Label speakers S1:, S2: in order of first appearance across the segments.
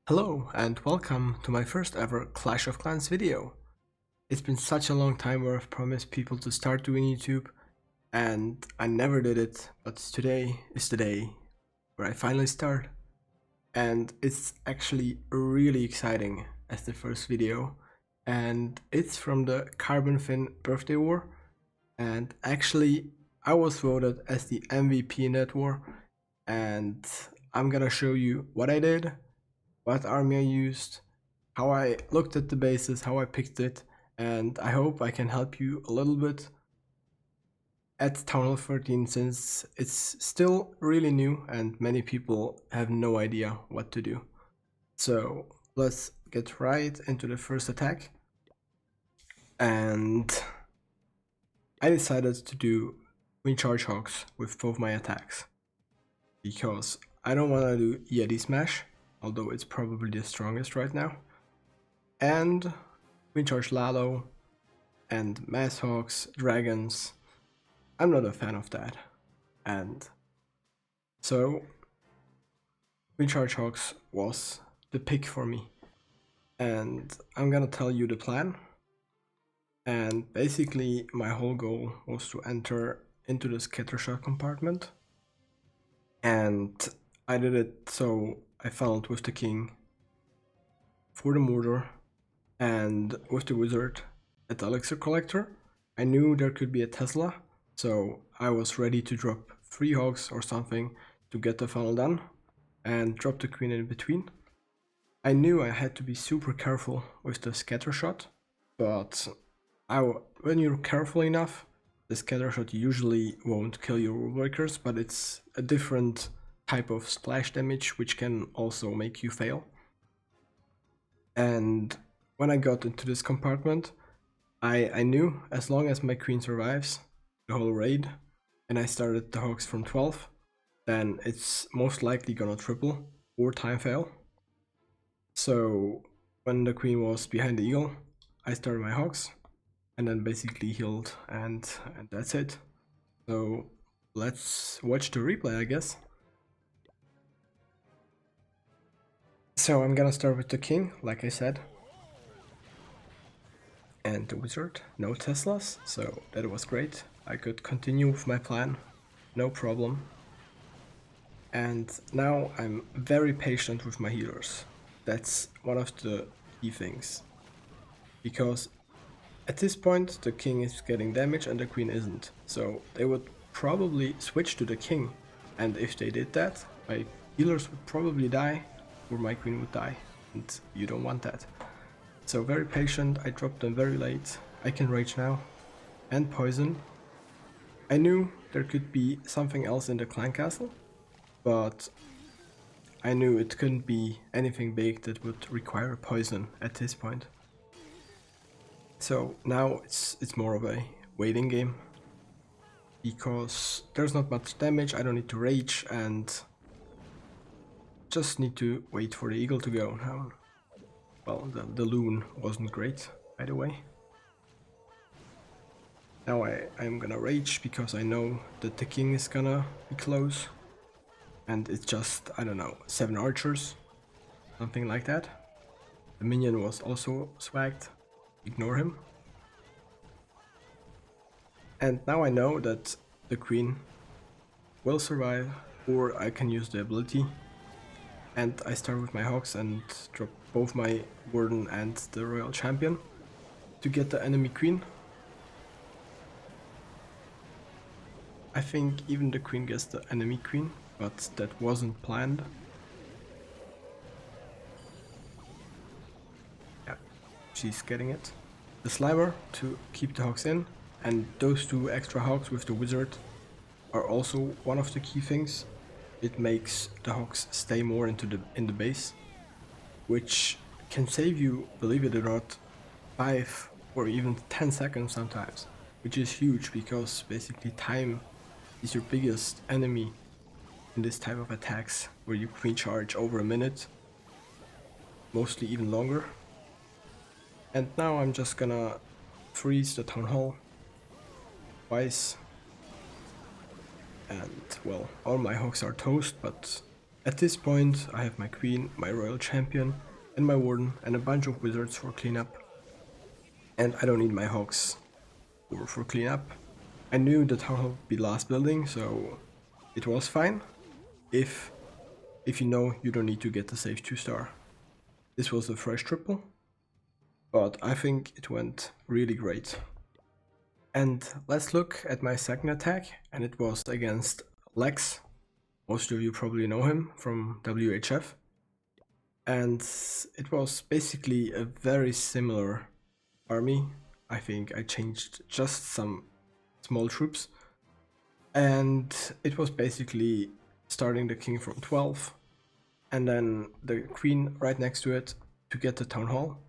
S1: Hello and welcome to my first ever Clash of Clans video. It's been such a long time where I've promised people to start doing YouTube and I never did it, but today is the day where I finally start. And it's actually really exciting as the first video, and it's from the CarbonFin birthday war, and actually I was voted as the MVP in that war, and I'm gonna show you what I did, what army I used, how I looked at the bases, how I picked it, and I hope I can help you a little bit at Town Hall 13 since it's still really new and many people have no idea what to do. So let's get right into the first attack. And I decided to do Charge Hogs with both my attacks because I don't want to do Yeti Smash, although it's probably the strongest right now, and Charge Lalo and Mass Hogs, Dragons. I'm not a fan of that, and so Charge Hogs was the pick for me, and I'm gonna tell you the plan. And basically my whole goal was to enter into the scattershot compartment, and I did it so I funneled with the king for the mortar and with the wizard at the elixir collector. I knew there could be a Tesla, so I was ready to drop 3 hogs or something to get the funnel done and drop the queen in between. I knew I had to be super careful with the scattershot, but when you're careful enough, the scattershot usually won't kill your rule breakers, but it's a different type of splash damage which can also make you fail. And when I got into this compartment, I knew as long as my queen survives the whole raid and I started the hogs from 12, then it's most likely gonna triple or time fail. So when the queen was behind the eagle, I started my hogs and then basically healed, and that's it. So let's watch the replay, I guess. So I'm gonna start with the king, like I said, and the wizard. No Teslas, so that was great. I could continue with my plan, no problem. And now I'm very patient with my healers. That's one of the key things, because at this point the king is getting damage and the queen isn't, so they would probably switch to the king, and if they did that, my healers would probably die or my queen would die, and you don't want that. So very patient, I dropped them very late. I can rage now and poison. I knew there could be something else in the clan castle, but I knew it couldn't be anything big that would require poison at this point. So now it's more of a waiting game, because there's not much damage, I don't need to rage, and just need to wait for the eagle to go now. Well, the loon wasn't great, by the way. Now I'm gonna rage because I know that the king is gonna be close, and it's just, I don't know, 7 archers, something like that. The minion was also swagged. Ignore him. And now I know that the queen will survive, or I can use the ability. And I start with my hogs and drop both my warden and the royal champion to get the enemy queen. I think even the queen gets the enemy queen, but that wasn't planned. Yeah, she's getting it. The slimer to keep the hogs in, and those 2 extra hogs with the wizard are also one of the key things. It makes the hogs stay more in the base, which can save you, believe it or not, 5 or even 10 seconds sometimes, which is huge because basically time is your biggest enemy in this type of attacks, where you queen charge over a minute, mostly even longer. And now I'm just gonna freeze the town hall twice, and well, all my hogs are toast, but At this point, I have my queen, my royal champion, and my warden, and a bunch of wizards for cleanup. And I don't need my hogs for cleanup. I knew the town hall would be last building, so it was fine. If you know you don't need to get the safe 2-star. This was a fresh triple, but I think it went really great. And let's look at my second attack, and it was against Lex. Most of you probably know him from WHF. And it was basically a very similar army. I think I changed just some small troops. And it was basically starting the king from 12, and then the queen right next to it to get the town hall.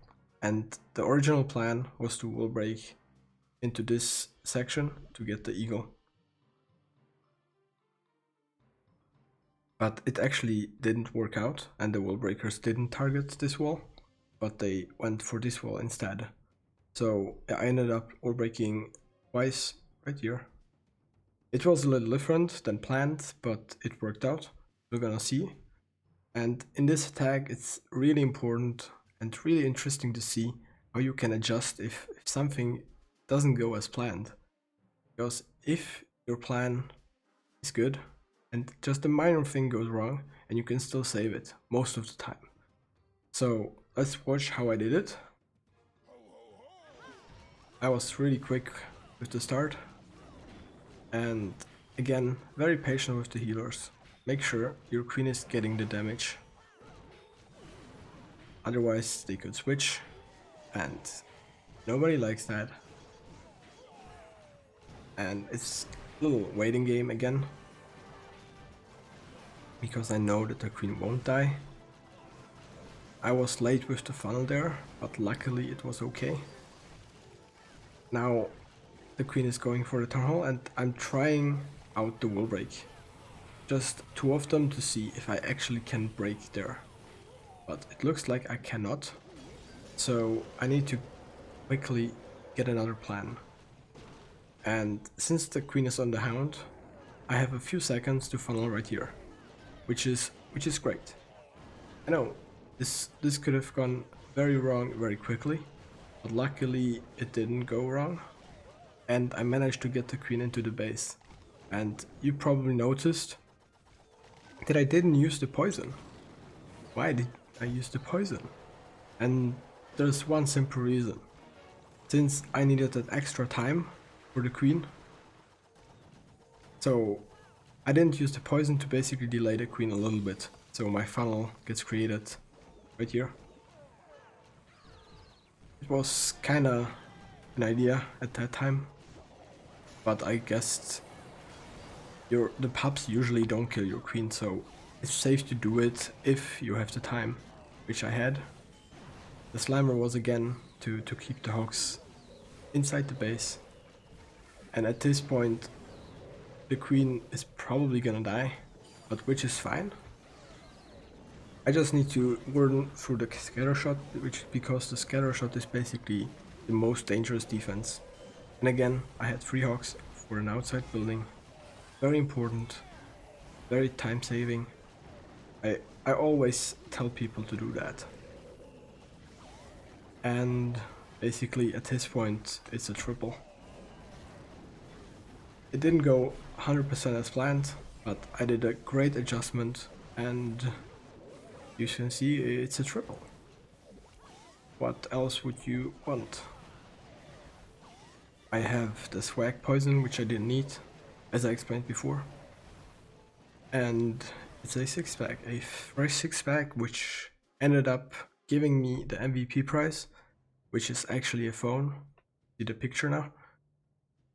S1: And the original plan was to wall break into this section to get the eagle. But it actually didn't work out, and the wall breakers didn't target this wall, but they went for this wall instead. So I ended up wall breaking twice right here. It was a little different than planned, but it worked out. We're gonna see. And in this attack, it's really important and really interesting to see how you can adjust if something doesn't go as planned. Because if your plan is good and just a minor thing goes wrong, and you can still save it most of the time. So let's watch how I did it. I was really quick with the start. And again, very patient with the healers. Make sure your queen is getting the damage. Otherwise they could switch, and nobody likes that. And it's a little waiting game again, because I know that the queen won't die. I was late with the funnel there, but luckily it was okay. Now the queen is going for the town hall, and I'm trying out the wall break. Just 2 of them to see if I actually can break there. But it looks like I cannot. So I need to quickly get another plan. And since the queen is on the hound, I have a few seconds to funnel right here. Which is great. I know this could have gone very wrong very quickly, but luckily it didn't go wrong. And I managed to get the queen into the base. And you probably noticed that I didn't use the poison. Why did I use the poison? And there's one simple reason. Since I needed that extra time for the queen, so I didn't use the poison to basically delay the queen a little bit. So my funnel gets created right here. It was kinda an idea at that time, but I guessed the pups usually don't kill your queen, so it's safe to do it if you have the time, which I had. The slimer was again to keep the hogs inside the base, and at this point the queen is probably gonna die, but which is fine. I just need to warden through the scatter shot, because the scatter shot is basically the most dangerous defense. And again, I had 3 hogs for an outside building. Very important, very time saving. I always tell people to do that. And basically at this point it's a triple. It didn't go 100% as planned, but I did a great adjustment, and you can see it's a triple. What else would you want? I have the swag poison, which I didn't need, as I explained before. And it's a 6-pack, a fresh 6-pack, which ended up giving me the MVP prize, which is actually a phone. See the picture now?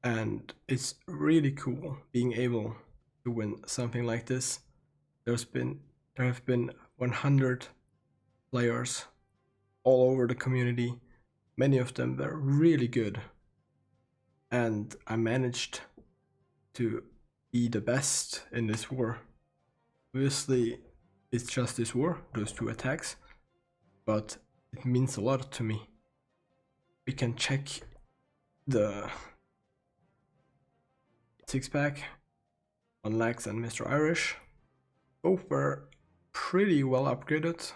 S1: And it's really cool being able to win something like this. There have been 100 players all over the community. Many of them were really good. And I managed to be the best in this war. Obviously, it's just this war, those 2 attacks, but it means a lot to me. We can check the 6-pack on Lex and Mr. Irish. Both were pretty well upgraded.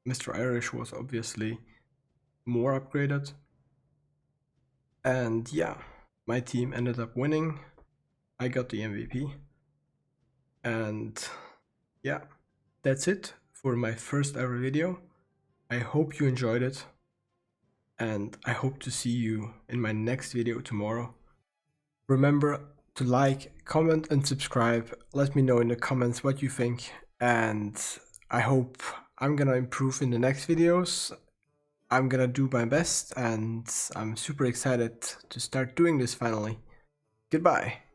S1: Mr. Irish was obviously more upgraded. And yeah, my team ended up winning. I got the MVP. And yeah, that's it for my first ever video. I hope you enjoyed it. And I hope to see you in my next video tomorrow. Remember to like, comment and subscribe. Let me know in the comments what you think. And I hope I'm gonna improve in the next videos. I'm gonna do my best and I'm super excited to start doing this finally. Goodbye.